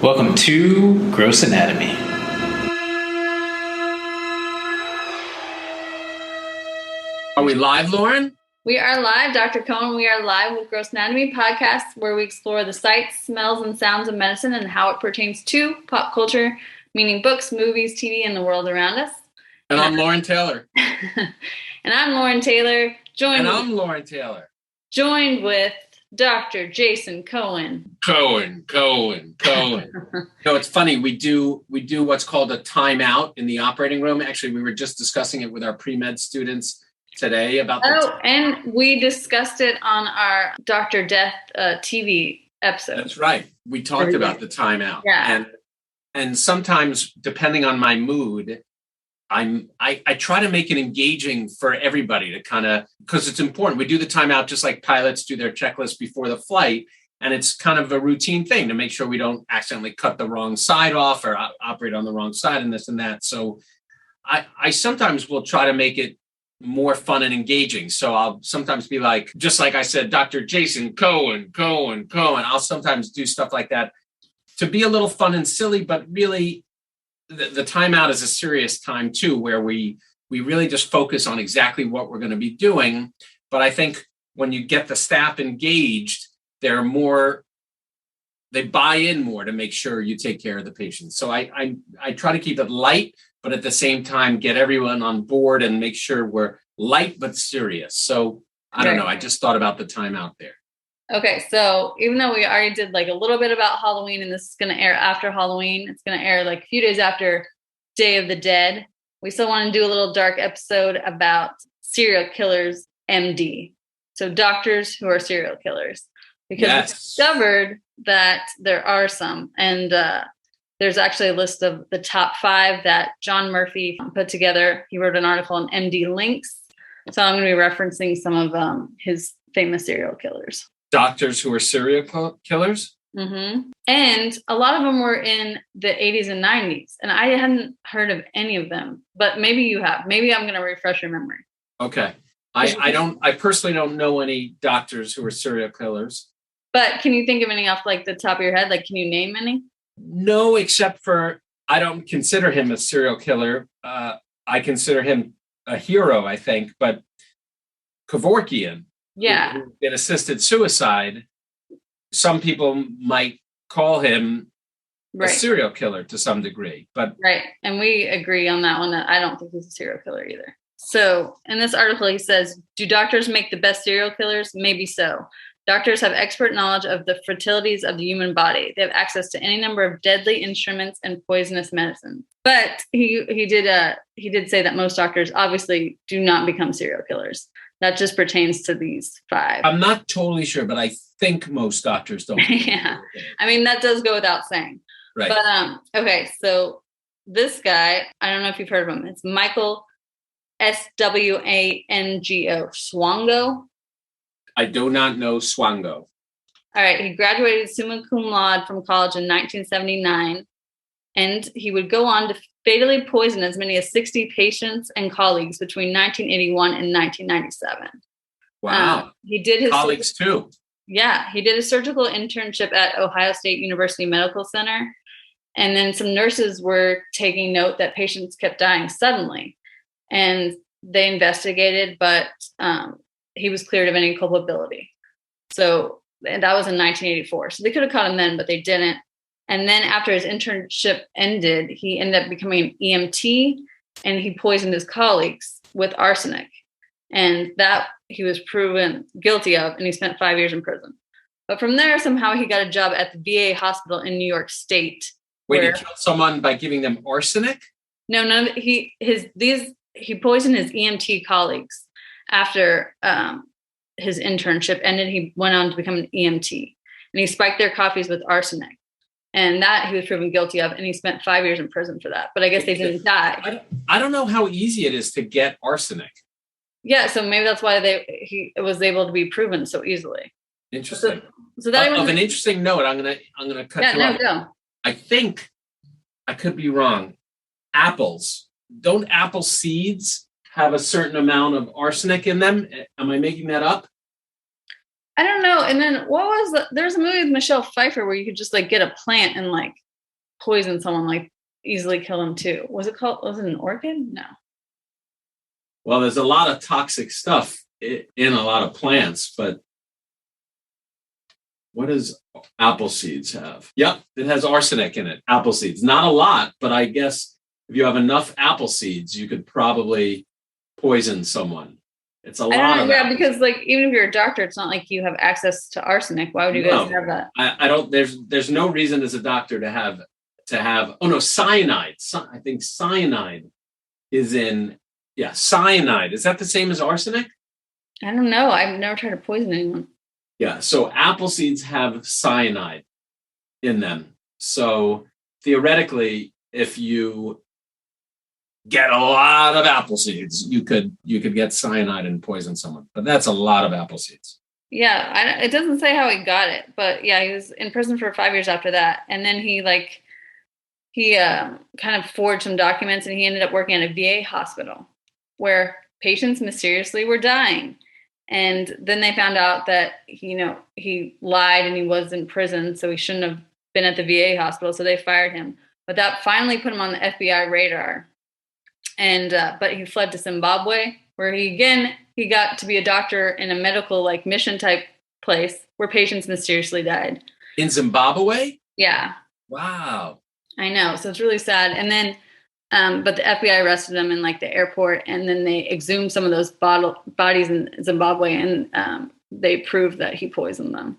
Welcome to Gross Anatomy. Are we live, Lauren? We are live, Dr. Cohen. We are live with Gross Anatomy podcast, where we explore the sights, smells, and sounds of medicine and how it pertains to pop culture, meaning books, movies, TV, and the world around us. And I'm Lauren Taylor. And I'm Lauren Taylor. I'm Lauren Taylor. Joined with Dr. Jason Cohen. Cohen. It's funny. We do what's called a timeout in the operating room. Actually, we were just discussing it with our pre-med students today about and we discussed it on our Dr. Death TV episode. That's right. We talked about the timeout. Yeah. And sometimes, depending on my mood, I try to make it engaging for everybody to kind of, because it's important. We do the timeout just like pilots do their checklist before the flight. And it's kind of a routine thing to make sure we don't accidentally cut the wrong side off or operate on the wrong side and this and that. So I sometimes will try to make it more fun and engaging. So I'll sometimes be like, just like I said, Dr. Jason Cohen. I'll sometimes do stuff like that to be a little fun and silly, but really the timeout is a serious time too, where we really just focus on exactly what we're going to be doing. But I think when you get the staff engaged, they buy in more to make sure you take care of the patient. So I try to keep it light, but at the same time, get everyone on board and make sure we're light but serious. So I don't know. I just thought about the timeout there. Okay, so even though we already did like a little bit about Halloween, and this is going to air after Halloween, it's going to air like a few days after Day of the Dead, we still want to do a little dark episode about serial killers, MD. So doctors who are serial killers. Because we discovered that there are some. And there's actually a list of the top 5 that John Murphy put together. He wrote an article on MD Links. So I'm going to be referencing some of his famous serial killers. Doctors who are serial killers? Mm-hmm. And a lot of them were in the 80s and 90s. And I hadn't heard of any of them. But maybe you have. Maybe I'm going to refresh your memory. Okay. I personally don't know any doctors who are serial killers. But can you think of any off like the top of your head? Like, can you name any? No, except for I don't consider him a serial killer. I consider him a hero, I think. But Kevorkian, who did assisted suicide, some people might call him a serial killer to some degree. But and we agree on that one. That I don't think he's a serial killer either. So in this article, he says, do doctors make the best serial killers? Maybe so. Doctors have expert knowledge of the fertilities of the human body. They have access to any number of deadly instruments and poisonous medicines. But he did say that most doctors obviously do not become serial killers. That just pertains to these 5. I'm not totally sure, but I think most doctors don't. Yeah. I mean, that does go without saying. Right. But, okay. So this guy, I don't know if you've heard of him. It's Michael Swango. Swango. I do not know Swango. All right. He graduated summa cum laude from college in 1979. And he would go on to fatally poison as many as 60 patients and colleagues between 1981 and 1997. Wow. He did his colleagues too. Yeah. He did a surgical internship at Ohio State University Medical Center. And then some nurses were taking note that patients kept dying suddenly. And they investigated, but he was cleared of any culpability. So and that was in 1984. So they could have caught him then, but they didn't. And then after his internship ended, he ended up becoming an EMT, and he poisoned his colleagues with arsenic. And that he was proven guilty of, and he spent 5 years in prison. But from there, somehow he got a job at the VA hospital in New York State. Wait, he killed someone by giving them arsenic? No, he poisoned his EMT colleagues after his internship ended. He went on to become an EMT, and he spiked their coffees with arsenic. And that he was proven guilty of, and he spent 5 years in prison for that. But I guess they didn't die. I don't know how easy it is to get arsenic. Yeah, so maybe that's why he was able to be proven so easily. Interesting. So that of an interesting note, I'm gonna cut you off. Go. I think I could be wrong. Apples. Don't apple seeds have a certain amount of arsenic in them? Am I making that up? I don't know. And then there's a movie with Michelle Pfeiffer where you could just like get a plant and like poison someone, like easily kill them too. Was it an orchid? No. Well, there's a lot of toxic stuff in a lot of plants, but what does apple seeds have? Yep, it has arsenic in it. Apple seeds. Not a lot, but I guess if you have enough apple seeds, you could probably poison someone. It's a lot of yeah, because like even if you're a doctor, it's not like you have access to arsenic. Why would you guys have that? I don't. There's no reason as a doctor to have. Oh no, cyanide. I think cyanide is in. Yeah, cyanide. Is that the same as arsenic? I don't know. I've never tried to poison anyone. Yeah, so apple seeds have cyanide in them. So theoretically, if you get a lot of apple seeds, you could get cyanide and poison someone. But that's a lot of apple seeds. Yeah, it doesn't say how he got it, but yeah, he was in prison for 5 years after that, and then he kind of forged some documents, and he ended up working at a VA hospital where patients mysteriously were dying. And then they found out that he lied and he was in prison, so he shouldn't have been at the VA hospital. So they fired him. But that finally put him on the FBI radar. And but he fled to Zimbabwe, where he got to be a doctor in a medical like mission type place where patients mysteriously died. In Zimbabwe? Yeah. Wow. I know. So it's really sad. And then but the FBI arrested him in like the airport, and then they exhumed some of those bodies in Zimbabwe, and they proved that he poisoned them.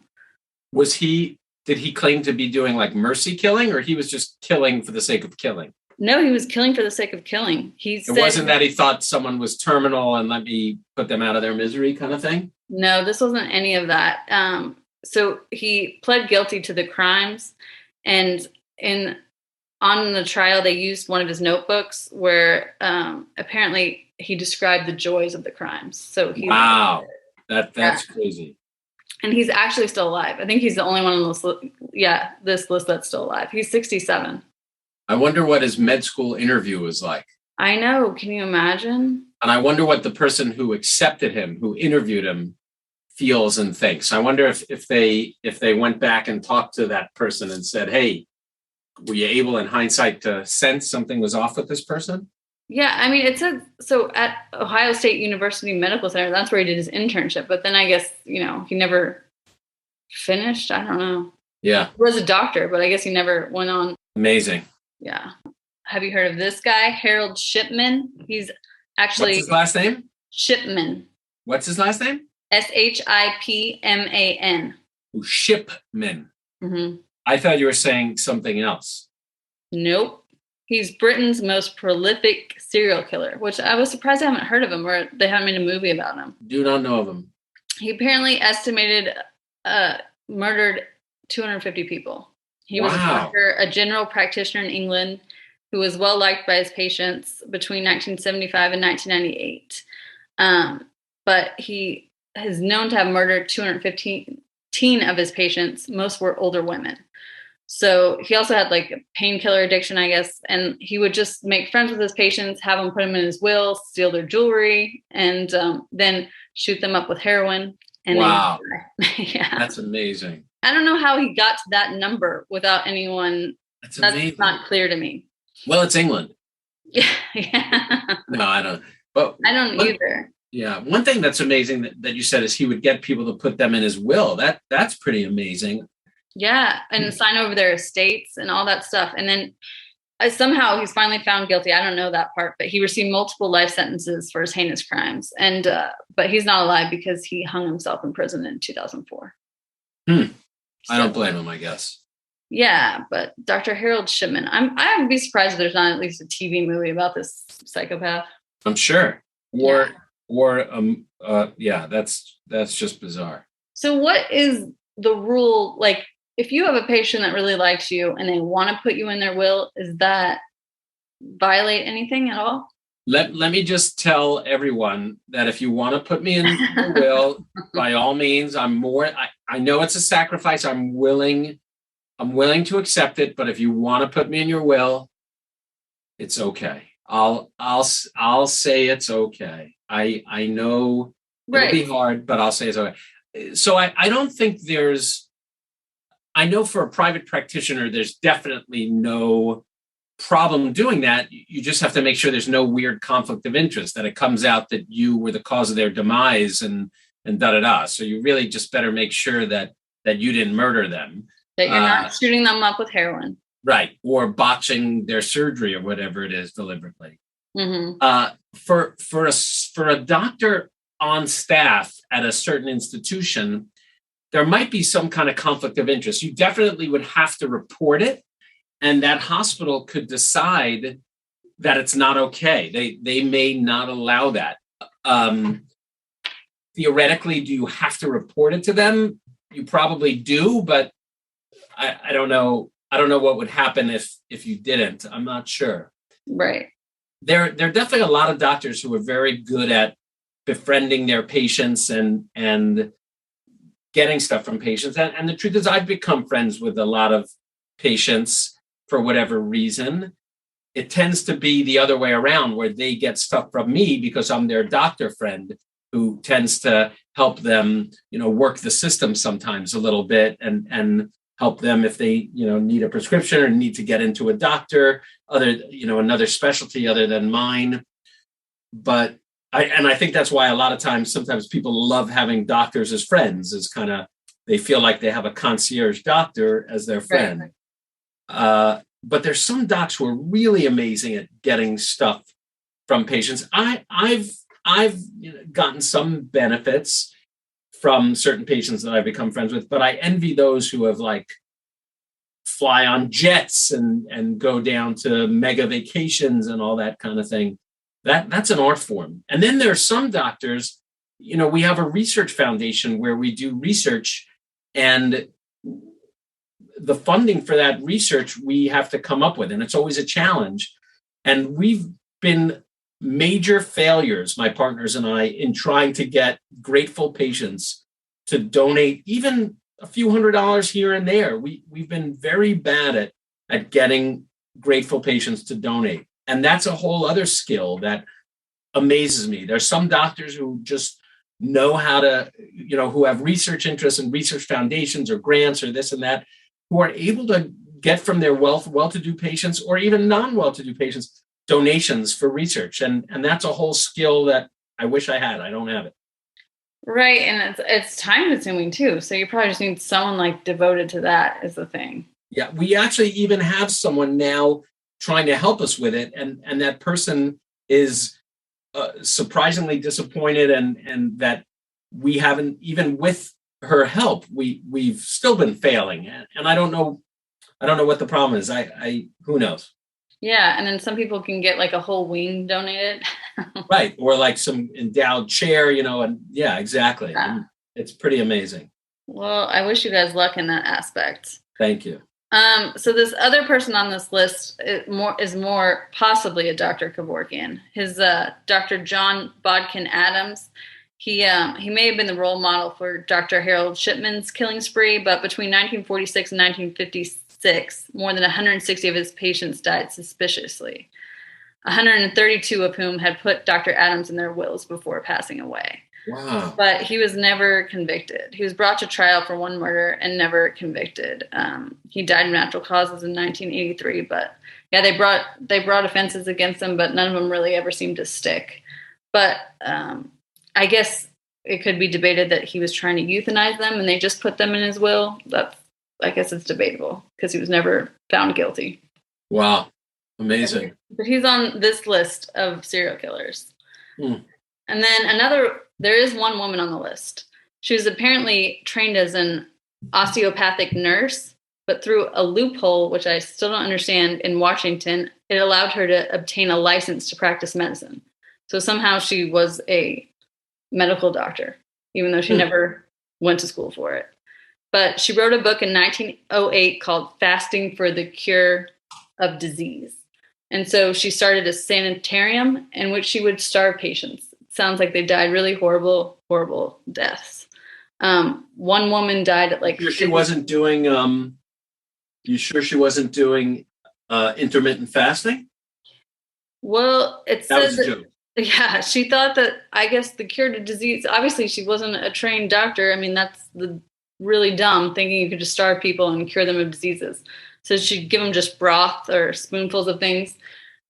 Did he claim to be doing like mercy killing, or he was just killing for the sake of killing? No, he was killing for the sake of killing. It wasn't that he thought someone was terminal and let me put them out of their misery kind of thing? No, this wasn't any of that. So he pled guilty to the crimes, and on the trial, they used one of his notebooks where apparently he described the joys of the crimes. So wow, that's crazy. And he's actually still alive. I think he's the only one on this list that's still alive. He's 67. I wonder what his med school interview was like. I know. Can you imagine? And I wonder what the person who accepted him, who interviewed him, feels and thinks. I wonder if they went back and talked to that person and said, hey, were you able in hindsight to sense something was off with this person? Yeah, I mean, it said so at Ohio State University Medical Center. That's where he did his internship. But then I guess, he never finished. I don't know. Yeah. He was a doctor, but I guess he never went on. Amazing. Yeah. Have you heard of this guy, Harold Shipman? He's actually... What's his last name? Shipman. What's his last name? Shipman. Shipman. Mm-hmm. I thought you were saying something else. Nope. He's Britain's most prolific serial killer, which I was surprised I haven't heard of him, or they haven't made a movie about him. Do not know of him. He apparently murdered 250 people. He was a general practitioner in England who was well liked by his patients between 1975 and 1998. But he is known to have murdered 215 of his patients. Most were older women. So he also had like a painkiller addiction, I guess. And he would just make friends with his patients, have them put them in his will, steal their jewelry, and then shoot them up with heroin. And wow. Yeah. That's amazing. I don't know how he got to that number without anyone. That's amazing. That's not clear to me. Well, it's England. Yeah. No, I don't. But I don't either. Yeah. One thing that's amazing that you said is he would get people to put them in his will. That's pretty amazing. Yeah. And sign over their estates and all that stuff. And then somehow he's finally found guilty. I don't know that part, but he received multiple life sentences for his heinous crimes. And but he's not alive because he hung himself in prison in 2004. I don't blame him, I guess. Yeah, but Dr. Harold Shipman, I would be surprised if there's not at least a TV movie about this psychopath. I'm sure. That's just bizarre. So what is the rule? Like, if you have a patient that really likes you and they want to put you in their will, is that violate anything at all? Let me just tell everyone that if you want to put me in your will, by all means, I know it's a sacrifice. I'm willing to accept it, but if you want to put me in your will, it's okay. I'll say it's okay. I know it'll be hard, but I'll say it's okay. So I don't think there's I know for a private practitioner, there's definitely no problem doing that. You just have to make sure there's no weird conflict of interest, that it comes out that you were the cause of their demise and da da da. So you really just better make sure that you didn't murder them. That you're not shooting them up with heroin. Right. Or botching their surgery or whatever it is deliberately. Mm-hmm. For a doctor on staff at a certain institution, there might be some kind of conflict of interest. You definitely would have to report it, and that hospital could decide that it's not okay. They may not allow that. Theoretically, do you have to report it to them? You probably do, but I don't know. I don't know what would happen if you didn't. I'm not sure. Right. There are definitely a lot of doctors who are very good at befriending their patients and getting stuff from patients. And the truth is, I've become friends with a lot of patients for whatever reason. It tends to be the other way around, where they get stuff from me because I'm their doctor friend who tends to help them, work the system sometimes a little bit and help them if they, need a prescription or need to get into a doctor, another specialty other than mine. But I think that's why a lot of times, sometimes people love having doctors as friends, is kind of, they feel like they have a concierge doctor as their friend. Right. But there's some docs who are really amazing at getting stuff from patients. I've gotten some benefits from certain patients that I've become friends with, but I envy those who have fly on jets and go down to mega vacations and all that kind of thing. That's an art form. And then there are some doctors, we have a research foundation where we do research, and the funding for that research we have to come up with, and it's always a challenge. And we've been major failures, my partners and I, in trying to get grateful patients to donate even a few $100s here and there. We've been very bad at getting grateful patients to donate. And that's a whole other skill that amazes me. There's some doctors who just know how to, who have research interests and research foundations or grants or this and that, who are able to get from their well-to-do patients or even non-well-to-do patients donations for research. And that's a whole skill that I wish I had. I don't have it. Right. And it's time consuming too. So you probably just need someone devoted to that is the thing. Yeah. We actually even have someone now trying to help us with it. And that person is surprisingly disappointed and that we haven't, even with her help, we've still been failing. And I don't know what the problem is. Who knows? Yeah. And then some people can get a whole wing donated. Right. Or some endowed chair, and yeah, exactly. Yeah. And it's pretty amazing. Well, I wish you guys luck in that aspect. Thank you. So this other person on this list is more possibly a Dr. Kevorkian. His Dr. John Bodkin Adams. He may have been the role model for Dr. Harold Shipman's killing spree, but between 1946 and 1956, more than 160 of his patients died suspiciously, 132 of whom had put Dr. Adams in their wills before passing away. Wow. But he was never convicted. He was brought to trial for one murder and never convicted. He died of natural causes in 1983, but yeah, they brought offenses against him, but none of them really ever seemed to stick. But I guess it could be debated that he was trying to euthanize them and they just put them in his will. I guess it's debatable because he was never found guilty. Wow. Amazing. But he's on this list of serial killers. Hmm. And then there is one woman on the list. She was apparently trained as an osteopathic nurse, but through a loophole, which I still don't understand, in Washington, it allowed her to obtain a license to practice medicine. So somehow she was a medical doctor, even though she never went to school for it. But she wrote a book in 1908 called Fasting for the Cure of Disease. And so she started a sanitarium in which she would starve patients. Sounds like they died really horrible, horrible deaths. One woman died at You sure she wasn't doing intermittent fasting? Well, it says that was a joke. Yeah, she thought that, I guess, the cure to disease, obviously she wasn't a trained doctor. I mean, that's the really dumb, thinking you could just starve people and cure them of diseases. So she'd give them just broth or spoonfuls of things.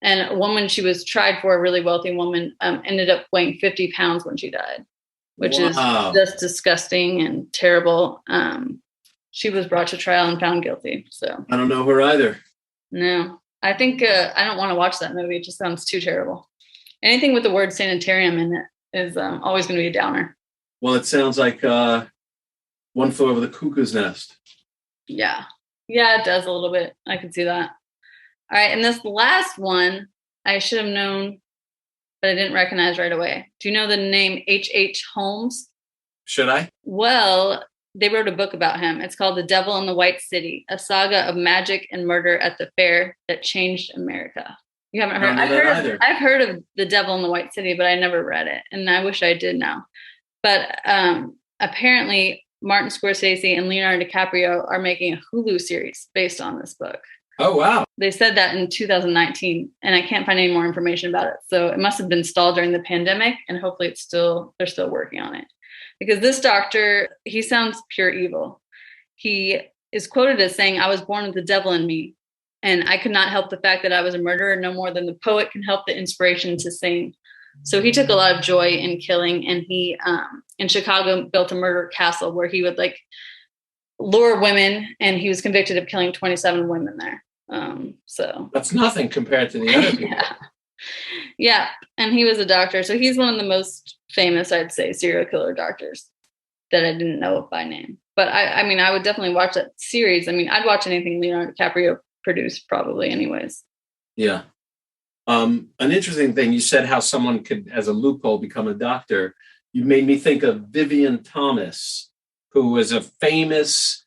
And a woman she was tried for, a really wealthy woman, ended up weighing 50 pounds when she died, which is just disgusting and terrible. She was brought to trial and found guilty. So I don't know her either. No, I think I don't want to watch that movie. It just sounds too terrible. Anything with the word sanitarium in it is always going to be a downer. Well, it sounds like One Flew Over the Cuckoo's Nest. Yeah, it does a little bit. I can see that. All right, and this last one I should have known, but I didn't recognize right away. Do you know the name H Holmes? Should I? Well, they wrote a book about him. It's called The Devil in the White City, a saga of magic and murder at the fair that changed America. You haven't heard? I've heard of The Devil in the White City, but I never read it, and I wish I did now. But apparently, Martin Scorsese and Leonardo DiCaprio are making a Hulu series based on this book. Oh, wow. They said that in 2019, and I can't find any more information about it. So it must have been stalled during the pandemic, and hopefully they're still working on it. Because this doctor, he sounds pure evil. He is quoted as saying, "I was born with the devil in me, and I could not help the fact that I was a murderer no more than the poet can help the inspiration to sing." So he took a lot of joy in killing, and he, in Chicago, built a murder castle where he would lure women, and he was convicted of killing 27 women there. So that's nothing compared to the other people. Yeah. And he was a doctor. So he's one of the most famous, I'd say, serial killer doctors that I didn't know by name. But I mean, I would definitely watch that series. I mean, I'd watch anything Leonardo DiCaprio produced probably anyways. Yeah. An interesting thing, you said how someone could, as a loophole, become a doctor. You made me think of Vivian Thomas, who was a famous,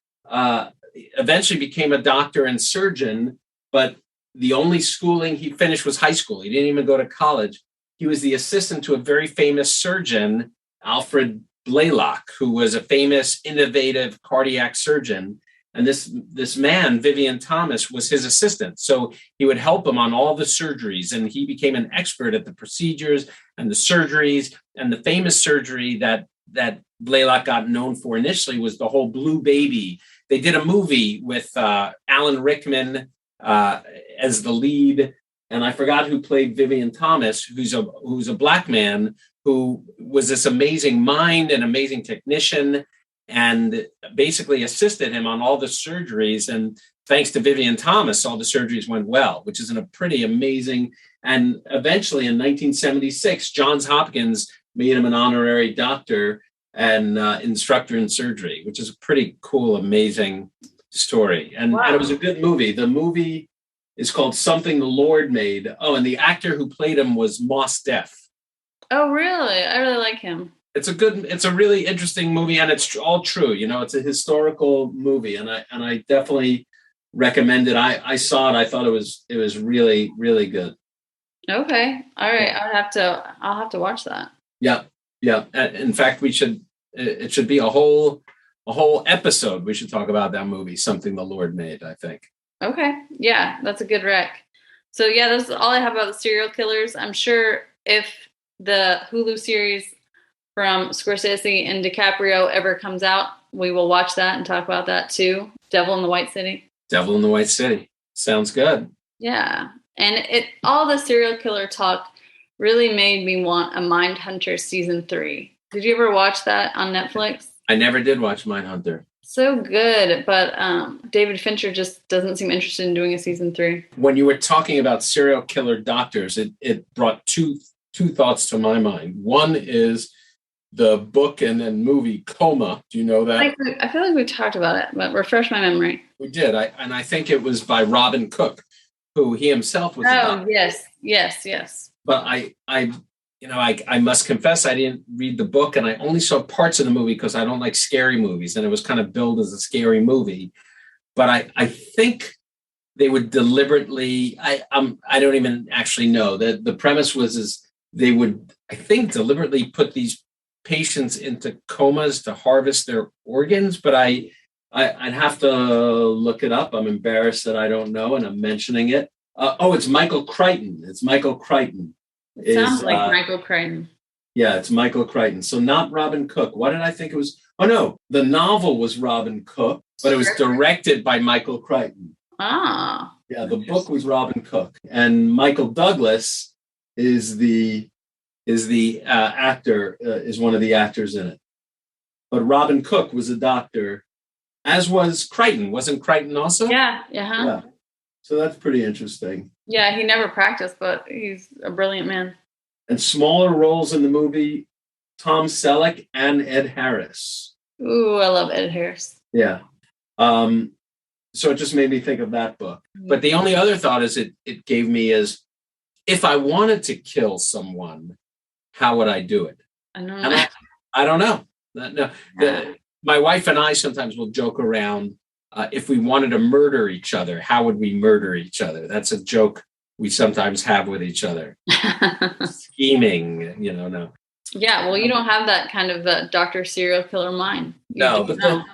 eventually became a doctor and surgeon, but the only schooling he finished was high school. He didn't even go to college. He was the assistant to a very famous surgeon, Alfred Blalock, who was a famous, innovative cardiac surgeon. And this man, Vivian Thomas, was his assistant. So he would help him on all the surgeries. And he became an expert at the procedures and the surgeries. And the famous surgery that Blalock got known for initially was the whole blue baby. They did a movie with Alan Rickman as the lead, and I forgot who played Vivian Thomas, who's a black man who was this amazing mind and amazing technician, and basically assisted him on all the surgeries. And thanks to Vivian Thomas, all the surgeries went well, which is a pretty amazing. And eventually, in 1976, Johns Hopkins made him an honorary doctor and instructor in surgery, which is a pretty cool, amazing story. And, wow. And it was a good movie. The movie is called Something the Lord Made. Oh, and the actor who played him was Mos Def. Oh, really? I really like him. It's a really interesting movie, and it's all true. You know, it's a historical movie, and I definitely recommend it. I saw it. I thought it was really, really good. Okay. All right. I'll have to watch that. Yeah. Yeah. In fact, it should be a whole episode. We should talk about that movie, Something the Lord Made, I think. Okay. Yeah, that's a good rec. So yeah, that's all I have about the serial killers. I'm sure if the Hulu series from Scorsese and DiCaprio ever comes out, we will watch that and talk about that too. Devil in the White City. Devil in the White City. Sounds good. Yeah. And all the serial killer talk really made me want a Mindhunter season 3. Did you ever watch that on Netflix? I never did watch Mindhunter. So good, but David Fincher just doesn't seem interested in doing a season 3. When you were talking about serial killer doctors, it brought two thoughts to my mind. One is the book and then movie Coma. Do you know that? I feel like we talked about it, but refresh my memory. We did. I think it was by Robin Cook, who he himself was a doctor. Yes. But I must confess, I didn't read the book, and I only saw parts of the movie because I don't like scary movies, and it was kind of billed as a scary movie. But I think they would deliberately. I don't even actually know. The premise was they would, I think, deliberately put these patients into comas to harvest their organs. But I'd have to look it up. I'm embarrassed that I don't know, and I'm mentioning it. It's Michael Crichton. It sounds like Michael Crichton. Yeah, it's Michael Crichton. So not Robin Cook. Why did I think it was? Oh, no. The novel was Robin Cook, but it was directed by Michael Crichton. Ah. Yeah, the book was Robin Cook. And Michael Douglas is the actor, is one of the actors in it. But Robin Cook was a doctor, as was Crichton. Wasn't Crichton also? Yeah. Yeah. So that's pretty interesting. Yeah, he never practiced, but he's a brilliant man. And smaller roles in the movie, Tom Selleck and Ed Harris. Ooh, I love Ed Harris. Yeah. So it just made me think of that book. But the only other thought is it gave me is, if I wanted to kill someone, how would I do it? I don't know. I don't know. No, my wife and I sometimes will joke around. If we wanted to murder each other, how would we murder each other? That's a joke we sometimes have with each other. Scheming, no. Yeah, well, you don't have that kind of Dr. Serial Killer mind. No, but the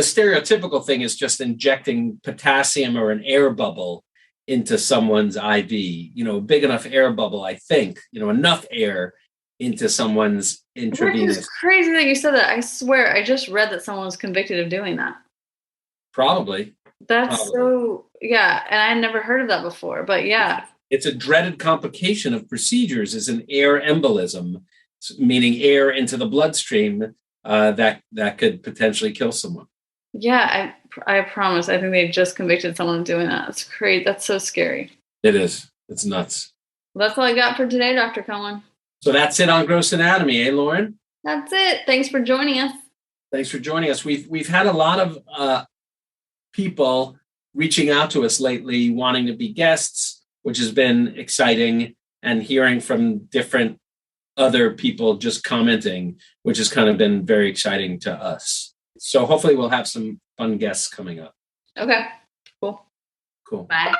stereotypical thing is just injecting potassium or an air bubble into someone's IV, big enough air bubble, I think, enough air into someone's intravenous. It's crazy that you said that. I swear, I just read that someone was convicted of doing that. Probably. So, yeah, and I had never heard of that before, but yeah. It's a dreaded complication of procedures is an air embolism, meaning air into the bloodstream that could potentially kill someone. Yeah, I promise. I think they just convicted someone of doing that. It's crazy. That's so scary. It is. It's nuts. Well, that's all I got for today, Dr. Cohen. So that's it on Gross Anatomy, Lauren? That's it. Thanks for joining us. Thanks for joining us. We've had a lot of people reaching out to us lately, wanting to be guests, which has been exciting, and hearing from different other people just commenting, which has kind of been very exciting to us. So hopefully we'll have some fun guests coming up. Okay, cool. Bye.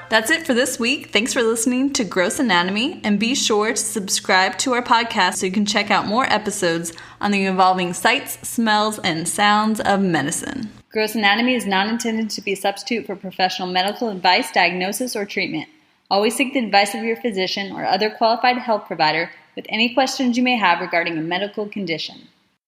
That's it for this week. Thanks for listening to Gross Anatomy, and be sure to subscribe to our podcast so you can check out more episodes on the evolving sights, smells, and sounds of medicine. Gross Anatomy is not intended to be a substitute for professional medical advice, diagnosis, or treatment. Always seek the advice of your physician or other qualified health provider with any questions you may have regarding a medical condition.